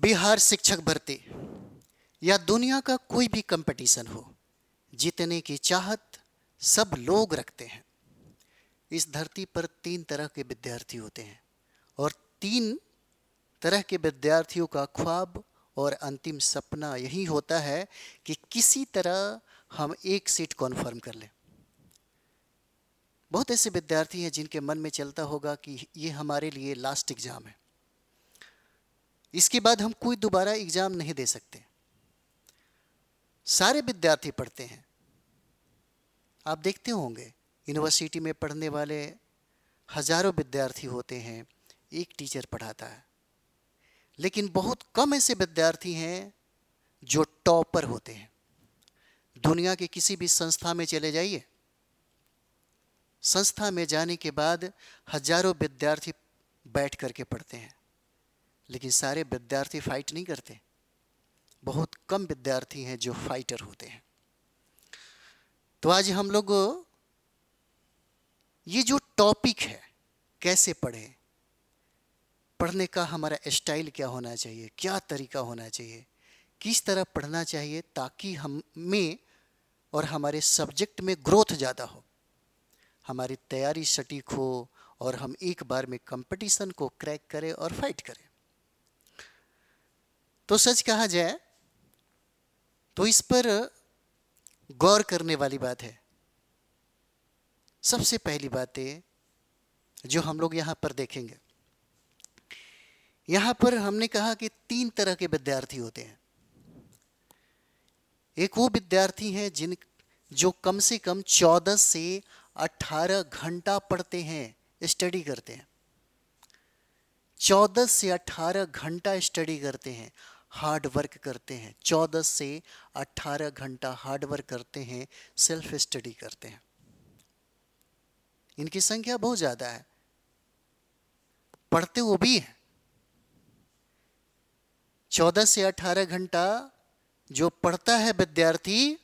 बिहार शिक्षक भर्ती या दुनिया का कोई भी कंपटीशन हो, जीतने की चाहत सब लोग रखते हैं। इस धरती पर 3 तरह के विद्यार्थी होते हैं और 3 तरह के विद्यार्थियों का ख्वाब और अंतिम सपना यही होता है कि किसी तरह हम एक सीट कॉन्फर्म कर लें। बहुत ऐसे विद्यार्थी हैं जिनके मन में चलता होगा कि ये हमारे लिए लास्ट एग्जाम है, इसके बाद हम कोई दोबारा एग्जाम नहीं दे सकते। सारे विद्यार्थी पढ़ते हैं, आप देखते होंगे यूनिवर्सिटी में पढ़ने वाले हजारों विद्यार्थी होते हैं, एक टीचर पढ़ाता है। लेकिन बहुत कम ऐसे विद्यार्थी हैं जो टॉपर होते हैं। दुनिया के किसी भी संस्था में चले जाइए, संस्था में जाने के बाद हजारों विद्यार्थी बैठ करके पढ़ते हैं, लेकिन सारे विद्यार्थी फाइट नहीं करते। बहुत कम विद्यार्थी हैं जो फाइटर होते हैं। तो आज हम लोग ये जो टॉपिक है, कैसे पढ़ें, पढ़ने का हमारा स्टाइल क्या होना चाहिए, क्या तरीका होना चाहिए, किस तरह पढ़ना चाहिए ताकि हम में और हमारे सब्जेक्ट में ग्रोथ ज़्यादा हो, हमारी तैयारी सटीक हो और हम एक बार में कंपटीशन को क्रैक करें और फाइट करें। तो सच कहा जाए तो इस पर गौर करने वाली बात है। सबसे पहली बात है जो हम लोग यहाँ पर देखेंगे, यहाँ पर हमने कहा कि 3 तरह के विद्यार्थी होते हैं। एक वो विद्यार्थी हैं जो कम से कम 14 से 18 घंटा पढ़ते हैं, स्टडी करते हैं। 14 से 18 घंटा स्टडी करते हैं, हार्ड वर्क करते हैं। 14 से 18 घंटा हार्ड वर्क करते हैं, सेल्फ स्टडी करते हैं। इनकी संख्या बहुत ज़्यादा है, पढ़ते वो भी हैं। 14 से 18 घंटा जो पढ़ता है विद्यार्थी,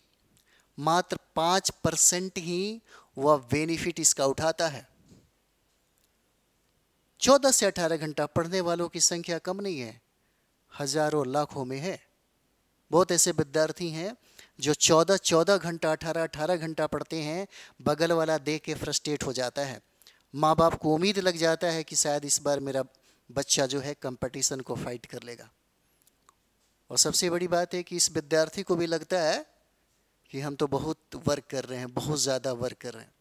मात्र 5% ही वह बेनिफिट इसका उठाता है। 14 से 18 घंटा पढ़ने वालों की संख्या कम नहीं है, हजारों लाखों में है। बहुत ऐसे विद्यार्थी हैं जो 14 घंटा 18 घंटा पढ़ते हैं, बगल वाला देख के फ्रस्ट्रेट हो जाता है। माँ बाप को उम्मीद लग जाता है कि शायद इस बार मेरा बच्चा जो है कंपटीशन को फाइट कर लेगा। और सबसे बड़ी बात है कि इस विद्यार्थी को भी लगता है कि हम तो बहुत वर्क कर रहे हैं, बहुत ज़्यादा वर्क कर रहे हैं।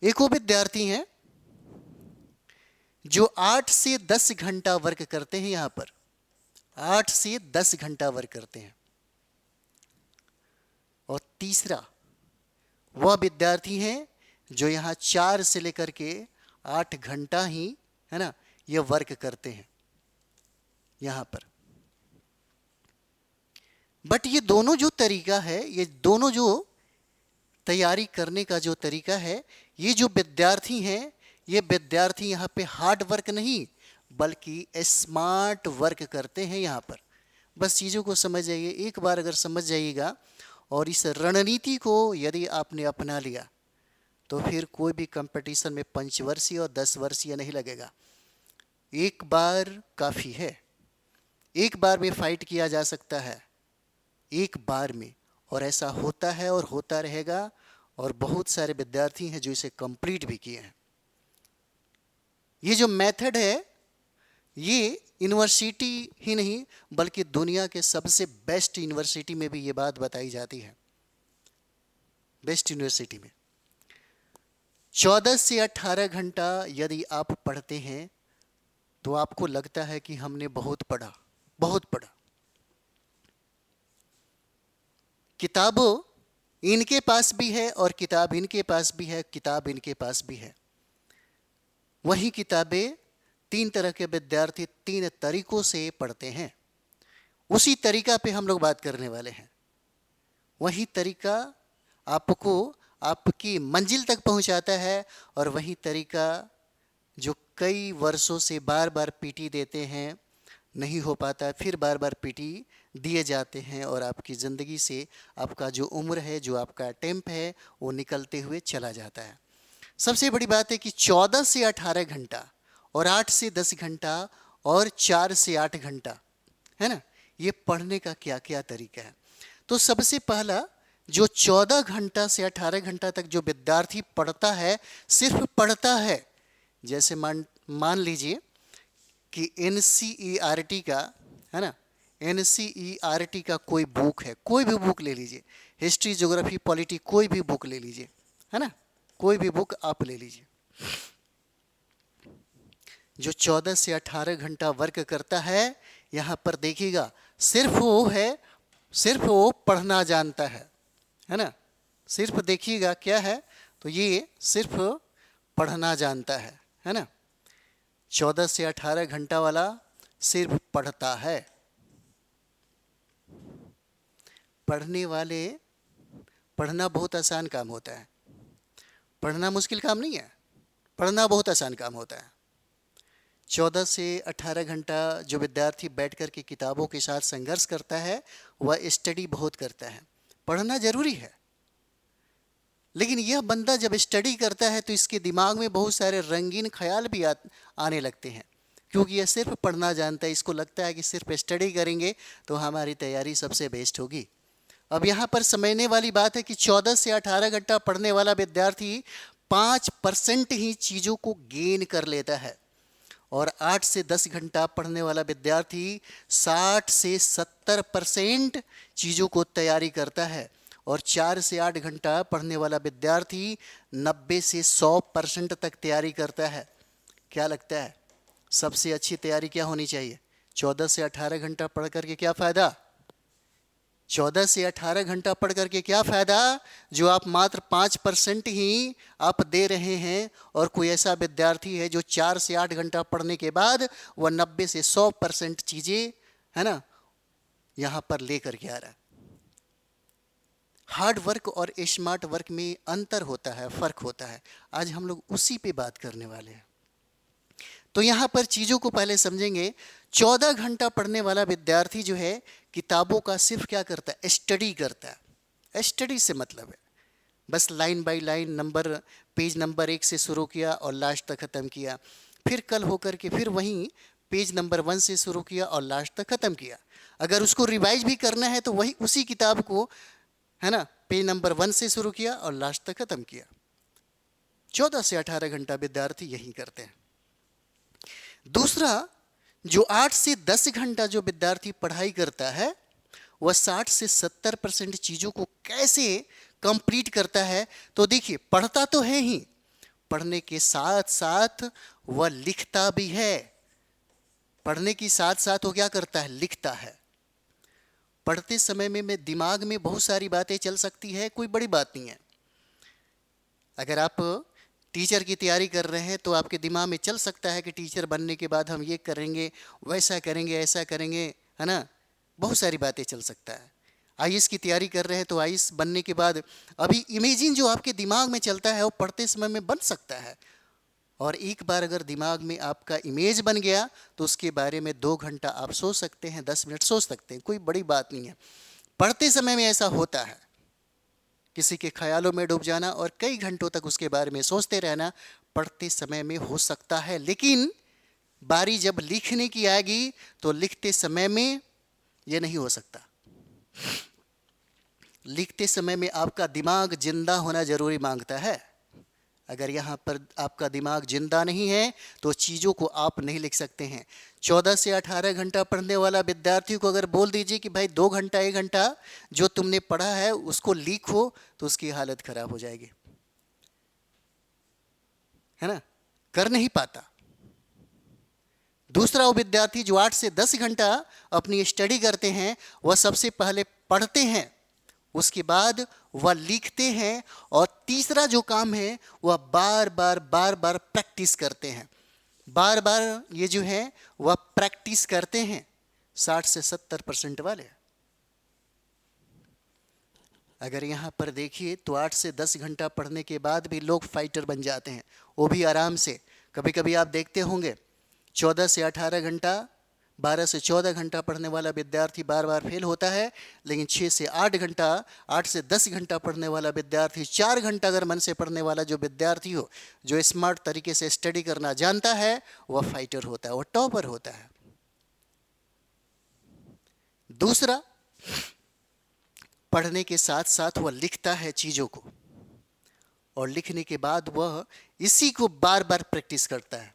एक वो विद्यार्थी हैं जो 8 से 10 घंटा वर्क करते हैं, यहाँ पर 8 से 10 घंटा वर्क करते हैं। और तीसरा वह विद्यार्थी हैं जो यहाँ 4 से लेकर के 8 घंटा ही, है ना, यह वर्क करते हैं यहाँ पर। बट ये दोनों जो तरीका है, ये दोनों जो तैयारी करने का जो तरीका है, ये जो विद्यार्थी हैं, ये विद्यार्थी यहाँ पे हार्ड वर्क नहीं बल्कि स्मार्ट वर्क करते हैं यहाँ पर। बस चीज़ों को समझ जाइए, एक बार अगर समझ जाइएगा और इस रणनीति को यदि आपने अपना लिया तो फिर कोई भी कंपटीशन में 5 वर्षीय और 10 वर्षीय नहीं लगेगा। एक बार काफ़ी है, एक बार में फाइट किया जा सकता है, एक बार में, और ऐसा होता है और होता रहेगा। और बहुत सारे विद्यार्थी हैं जो इसे कंप्लीट भी किए हैं। ये जो मेथड है, ये यूनिवर्सिटी ही नहीं बल्कि दुनिया के सबसे बेस्ट यूनिवर्सिटी में भी ये बात बताई जाती है। बेस्ट यूनिवर्सिटी में 14 से 18 घंटा यदि आप पढ़ते हैं तो आपको लगता है कि हमने बहुत पढ़ा, बहुत पढ़ा। किताबों इनके पास भी है और किताब इनके पास भी है, किताब इनके पास भी है। वही किताबें 3 तरह के विद्यार्थी 3 तरीकों से पढ़ते हैं। उसी तरीका पे हम लोग बात करने वाले हैं। वही तरीका आपको आपकी मंजिल तक पहुंचाता है और वही तरीका जो कई वर्षों से बार बार पीटी देते हैं, नहीं हो पाता, फिर बार बार पीटी दिए जाते हैं और आपकी ज़िंदगी से आपका जो उम्र है, जो आपका अटेम्प्ट है, वो निकलते हुए चला जाता है। सबसे बड़ी बात है कि 14 से 18 घंटा और 8 से 10 घंटा और 4 से 8 घंटा, है ना। ये पढ़ने का क्या क्या तरीका है। तो सबसे पहला, जो 14 घंटा से 18 घंटा तक जो विद्यार्थी पढ़ता है, सिर्फ पढ़ता है, जैसे मान लीजिए कि एनसीईआरटी का, है ना, एनसीईआरटी का कोई बुक है, कोई भी बुक ले लीजिए, हिस्ट्री, ज्योग्राफी, पॉलिटी, कोई भी बुक ले लीजिए, है ना, कोई भी बुक आप ले लीजिए, जो 14 से 18 घंटा वर्क करता है, यहाँ पर देखिएगा सिर्फ वो है, सिर्फ वो पढ़ना जानता है ना। सिर्फ देखिएगा क्या है, तो ये सिर्फ पढ़ना जानता है ना। 14 से 18 घंटा वाला सिर्फ पढ़ता है। पढ़ने वाले, पढ़ना बहुत आसान काम होता है, पढ़ना मुश्किल काम नहीं है, पढ़ना बहुत आसान काम होता है। 14 से 18 घंटा जो विद्यार्थी बैठ कर के किताबों के साथ संघर्ष करता है, वह स्टडी बहुत करता है। पढ़ना जरूरी है, लेकिन यह बंदा जब स्टडी करता है तो इसके दिमाग में बहुत सारे रंगीन ख्याल भी आने लगते हैं, क्योंकि यह सिर्फ पढ़ना जानता है। इसको लगता है कि सिर्फ स्टडी करेंगे तो हमारी तैयारी सबसे बेस्ट होगी। अब यहाँ पर समझने वाली बात है कि 14 से 18 घंटा पढ़ने वाला विद्यार्थी 5% ही चीज़ों को गेन कर लेता है, और 8 से 10 घंटा पढ़ने वाला विद्यार्थी 60 से 70% चीज़ों को तैयारी करता है, और 4 से 8 घंटा पढ़ने वाला विद्यार्थी 90 से 100% तक तैयारी करता है। क्या लगता है सबसे अच्छी तैयारी क्या होनी चाहिए? 14 से 18 घंटा पढ़ करके क्या फ़ायदा? 14 से 18 घंटा पढ़ करके क्या फ़ायदा, जो आप मात्र 5% ही आप दे रहे हैं, और कोई ऐसा विद्यार्थी है जो 4 से 8 घंटा पढ़ने के बाद वह 90 से 100% चीज़ें, है ना, यहाँ पर ले करके आ रहा है। हार्ड वर्क और स्मार्ट वर्क में अंतर होता है, फ़र्क होता है। आज हम लोग उसी पे बात करने वाले हैं। तो यहाँ पर चीज़ों को पहले समझेंगे। 14 घंटा पढ़ने वाला विद्यार्थी जो है, किताबों का सिर्फ क्या करता है? स्टडी करता है। स्टडी से मतलब है बस line by line, number, page number 1 से शुरू किया और लास्ट तक ख़त्म किया, फिर कल होकर के फिर वहीं पेज नंबर 1 से शुरू किया और लास्ट तक ख़त्म किया। अगर उसको रिवाइज भी करना है तो वही उसी किताब को, है ना, पेज नंबर 1 से शुरू किया और लास्ट तक ख़त्म किया। 14 से 18 घंटा विद्यार्थी यही करते हैं। दूसरा, जो 8 से 10 घंटा जो विद्यार्थी पढ़ाई करता है, वह 60 से 70% चीज़ों को कैसे कंप्लीट करता है? तो देखिए, पढ़ता तो है ही, पढ़ने के साथ साथ वह लिखता भी है। पढ़ने के साथ साथ वो क्या करता है? लिखता है। पढ़ते समय में दिमाग में बहुत सारी बातें चल सकती है, कोई बड़ी बात नहीं है। अगर आप टीचर की तैयारी कर रहे हैं तो आपके दिमाग में चल सकता है कि टीचर बनने के बाद हम ये करेंगे, वैसा करेंगे, ऐसा करेंगे, है ना, बहुत सारी बातें चल सकता है। आईएएस की तैयारी कर रहे हैं तो आईएएस बनने के बाद अभी इमेजिन जो आपके दिमाग में चलता है वो पढ़ते समय में बन सकता है, और एक बार अगर दिमाग में आपका इमेज बन गया तो उसके बारे में 2 घंटा आप सोच सकते हैं, 10 मिनट सोच सकते हैं, कोई बड़ी बात नहीं है। पढ़ते समय में ऐसा होता है, किसी के ख्यालों में डूब जाना और कई घंटों तक उसके बारे में सोचते रहना पढ़ते समय में हो सकता है। लेकिन बारी जब लिखने की आएगी तो लिखते समय में यह नहीं हो सकता। लिखते समय में आपका दिमाग जिंदा होना जरूरी मांगता है। अगर यहाँ पर आपका दिमाग जिंदा नहीं है तो चीज़ों को आप नहीं लिख सकते हैं। 14 से 18 घंटा पढ़ने वाला विद्यार्थी को अगर बोल दीजिए कि भाई 2 घंटा 1 घंटा जो तुमने पढ़ा है उसको लिखो, तो उसकी हालत खराब हो जाएगी, है ना, कर नहीं पाता। दूसरा, वो विद्यार्थी जो 8 से 10 घंटा अपनी स्टडी करते हैं, वह सबसे पहले पढ़ते हैं, उसके बाद वह लिखते हैं, और तीसरा जो काम है वह बार बार प्रैक्टिस करते हैं। बार बार ये जो है वह प्रैक्टिस करते हैं। 60 से 70% वाले। अगर यहाँ पर देखिए तो 8 से 10 घंटा पढ़ने के बाद भी लोग फाइटर बन जाते हैं, वो भी आराम से। कभी कभी आप देखते होंगे 14 से 18 घंटा, 12 से 14 घंटा पढ़ने वाला विद्यार्थी बार बार फेल होता है, लेकिन 6 से 8 घंटा, 8 से 10 घंटा पढ़ने वाला विद्यार्थी, 4 घंटा अगर मन से पढ़ने वाला जो विद्यार्थी हो, जो स्मार्ट तरीके से स्टडी करना जानता है, वह फाइटर होता है, वह टॉपर होता है। दूसरा, पढ़ने के साथ साथ वह लिखता है चीज़ों को, और लिखने के बाद वह इसी को बार बार प्रैक्टिस करता है।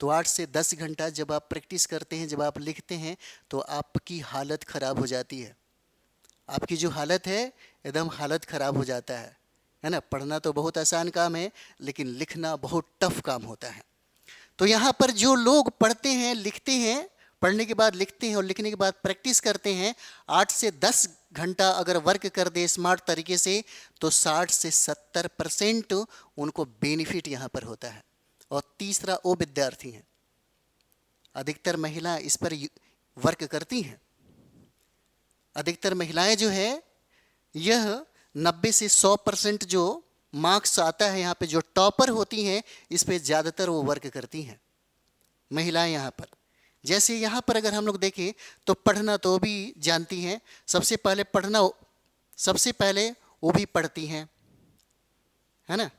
तो 8 से 10 घंटा जब आप प्रैक्टिस करते हैं, जब आप लिखते हैं, तो आपकी हालत ख़राब हो जाती है। आपकी जो हालत है एकदम हालत ख़राब हो जाता है ना। पढ़ना तो बहुत आसान काम है, लेकिन लिखना बहुत टफ काम होता है। तो यहाँ पर जो लोग पढ़ते हैं, लिखते हैं, पढ़ने के बाद लिखते हैं और लिखने के बाद प्रैक्टिस करते हैं, 8 से 10 घंटा अगर वर्क कर दे स्मार्ट तरीके से, तो 60 से 70% उनको बेनिफिट यहाँ पर होता है। और तीसरा, वो विद्यार्थी हैं, अधिकतर महिलाएं इस पर वर्क करती हैं। अधिकतर महिलाएं जो है, यह 90 से 100% जो मार्क्स आता है यहाँ पे, जो टॉपर होती हैं, इस पे ज़्यादातर वो वर्क करती हैं महिलाएं यहाँ पर। जैसे यहाँ पर अगर हम लोग देखें तो पढ़ना तो भी जानती हैं, सबसे पहले पढ़ना, सबसे पहले वो भी पढ़ती हैं, है ना।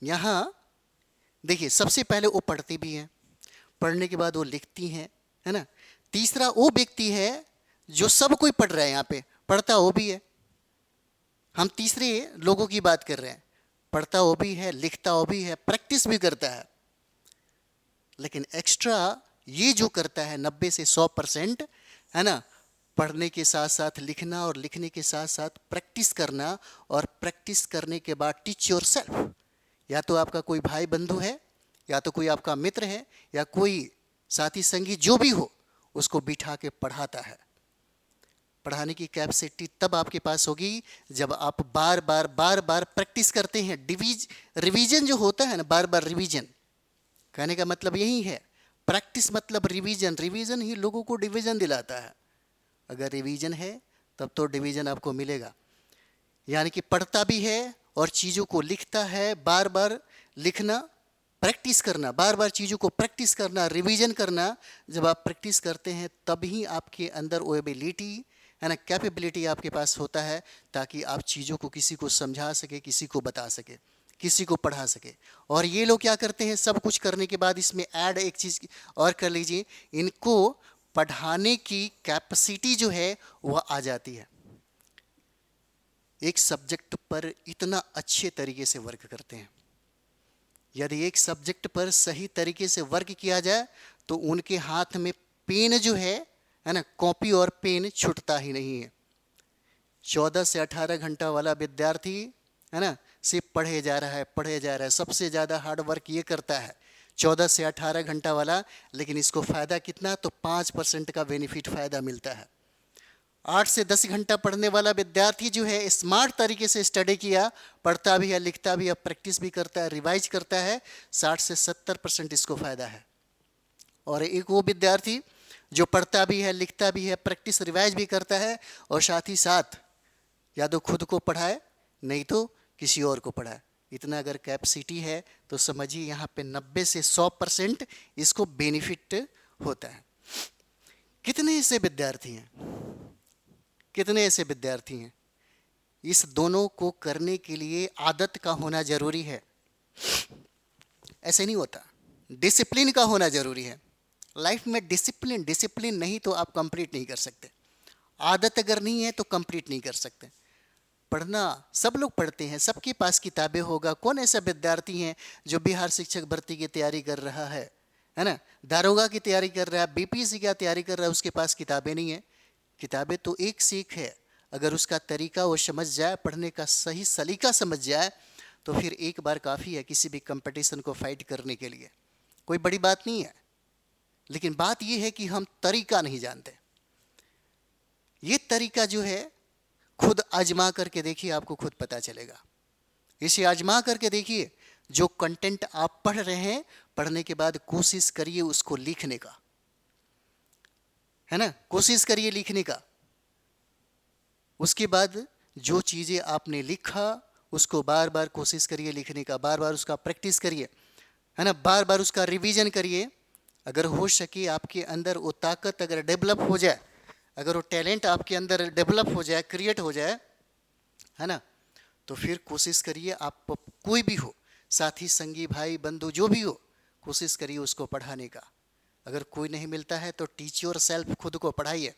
यहाँ देखिए, सबसे पहले वो पढ़ती भी हैं, पढ़ने के बाद वो लिखती हैं, है ना। तीसरा, वो व्यक्ति है जो सब कोई पढ़ रहा है, यहाँ पे पढ़ता वो भी है। हम तीसरे लोगों की बात कर रहे हैं, पढ़ता वो भी है, लिखता वो भी है, प्रैक्टिस भी करता है। लेकिन एक्स्ट्रा ये जो करता है 90 से 100%, है ना, पढ़ने के साथ साथ लिखना और लिखने के साथ साथ प्रैक्टिस करना, और प्रैक्टिस करने के बाद टीच योरसेल्फ। या तो आपका कोई भाई बंधु है, या तो कोई आपका मित्र है, या कोई साथी संगी जो भी हो, उसको बिठा के पढ़ाता है। पढ़ाने की कैपेसिटी तब आपके पास होगी जब आप बार बार प्रैक्टिस करते हैं। रिवीजन जो होता है ना, बार बार रिवीजन, कहने का मतलब यही है, प्रैक्टिस मतलब रिवीजन। रिवीजन ही लोगों को डिवीजन दिलाता है। अगर रिवीजन है तब तो डिवीजन आपको मिलेगा। यानी कि पढ़ता भी है और चीज़ों को लिखता है, बार बार लिखना, प्रैक्टिस करना, बार बार चीज़ों को प्रैक्टिस करना, रिवीजन करना। जब आप प्रैक्टिस करते हैं तब ही आपके अंदर वो एबिलिटी, है ना, कैपेबिलिटी आपके पास होता है, ताकि आप चीज़ों को किसी को समझा सके, किसी को बता सके, किसी को पढ़ा सके। और ये लोग क्या करते हैं, सब कुछ करने के बाद इसमें ऐड एक चीज़ और कर लीजिए, इनको पढ़ाने की कैपेसिटी जो है वह आ जाती है। एक सब्जेक्ट पर इतना अच्छे तरीके से वर्क करते हैं। यदि एक सब्जेक्ट पर सही तरीके से वर्क किया जाए तो उनके हाथ में पेन जो है ना, कॉपी और पेन छूटता ही नहीं है। 14 से 18 घंटा वाला विद्यार्थी, है ना, सिर्फ पढ़े जा रहा है। सबसे ज़्यादा हार्ड वर्क ये करता है 14 से 18 घंटा वाला, लेकिन इसको फ़ायदा कितना, तो 5% का बेनिफिट फ़ायदा मिलता है। 8 से 10 घंटा पढ़ने वाला विद्यार्थी जो है, स्मार्ट तरीके से स्टडी किया, पढ़ता भी है, लिखता भी है, प्रैक्टिस भी करता है, रिवाइज करता है, 60 से 70% इसको फ़ायदा है। और एक वो विद्यार्थी जो पढ़ता भी है, लिखता भी है, प्रैक्टिस रिवाइज भी करता है, और साथ ही साथ या तो खुद को पढ़ाए, नहीं तो किसी और को पढ़ाए। इतना अगर कैपेसिटी है तो समझिए यहाँ पे 90 से 100% इसको बेनिफिट होता है। कितने ऐसे विद्यार्थी हैं, इस दोनों को करने के लिए आदत का होना जरूरी है। ऐसे नहीं होता, डिसिप्लिन का होना जरूरी है। लाइफ में डिसिप्लिन नहीं तो आप कंप्लीट नहीं कर सकते। आदत अगर नहीं है तो कंप्लीट नहीं कर सकते। पढ़ना सब लोग पढ़ते हैं, सबके पास किताबें होगा। कौन ऐसा विद्यार्थी है जो बिहार शिक्षक भर्ती की तैयारी कर रहा है ना, दारोगा की तैयारी कर रहा है, बीपीएससी की तैयारी कर रहा है, उसके पास किताबें नहीं है? किताबें तो एक से एक है। अगर उसका तरीका वो समझ जाए, पढ़ने का सही सलीका समझ जाए, तो फिर एक बार काफ़ी है किसी भी कंपटीशन को फाइट करने के लिए। कोई बड़ी बात नहीं है। लेकिन बात यह है कि हम तरीका नहीं जानते। ये तरीका जो है खुद आजमा करके देखिए, आपको खुद पता चलेगा। इसे आजमा करके देखिए। जो कंटेंट आप पढ़ रहे हैं, पढ़ने के बाद कोशिश करिए उसको लिखने का, है ना, कोशिश करिए लिखने का। उसके बाद जो चीज़ें आपने लिखा उसको बार बार कोशिश करिए लिखने का, बार बार उसका प्रैक्टिस करिए, है ना, बार बार उसका रिवीजन करिए। अगर हो सके आपके अंदर वो ताकत अगर डेवलप हो जाए, अगर वो टैलेंट आपके अंदर डेवलप हो जाए, क्रिएट हो जाए, है ना, तो फिर कोशिश करिए, आप कोई भी हो, साथी संगी भाई बंधु जो भी हो, कोशिश करिए उसको पढ़ाने का, अगर कोई नहीं मिलता है तो टीच योर सेल्फ, खुद को पढ़ाइए,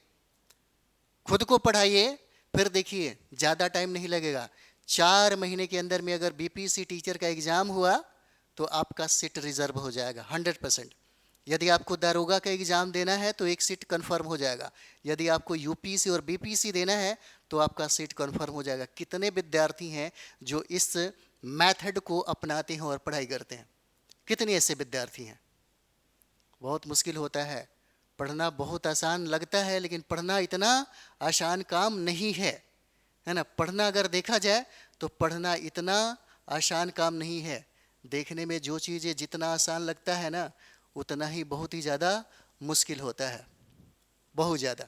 खुद को पढ़ाइए। फिर देखिए ज़्यादा टाइम नहीं लगेगा, 4 महीने के अंदर में अगर बीपीसी टीचर का एग्ज़ाम हुआ तो आपका सीट रिजर्व हो जाएगा 100%। यदि आपको दारोगा का एग्ज़ाम देना है तो एक सीट कंफर्म हो जाएगा। यदि आपको यूपीसी और बीपीसी देना है तो आपका सीट कंफर्म हो जाएगा। कितने विद्यार्थी हैं जो इस मेथड को अपनाते हैं और पढ़ाई करते हैं? कितने ऐसे विद्यार्थी हैं? बहुत मुश्किल होता है। पढ़ना बहुत आसान लगता है, लेकिन पढ़ना इतना आसान काम नहीं है ना। पढ़ना अगर देखा जाए तो पढ़ना इतना आसान काम नहीं है। देखने में जो चीज़ें जितना आसान लगता है ना, उतना ही बहुत ही ज़्यादा मुश्किल होता है, बहुत ज़्यादा।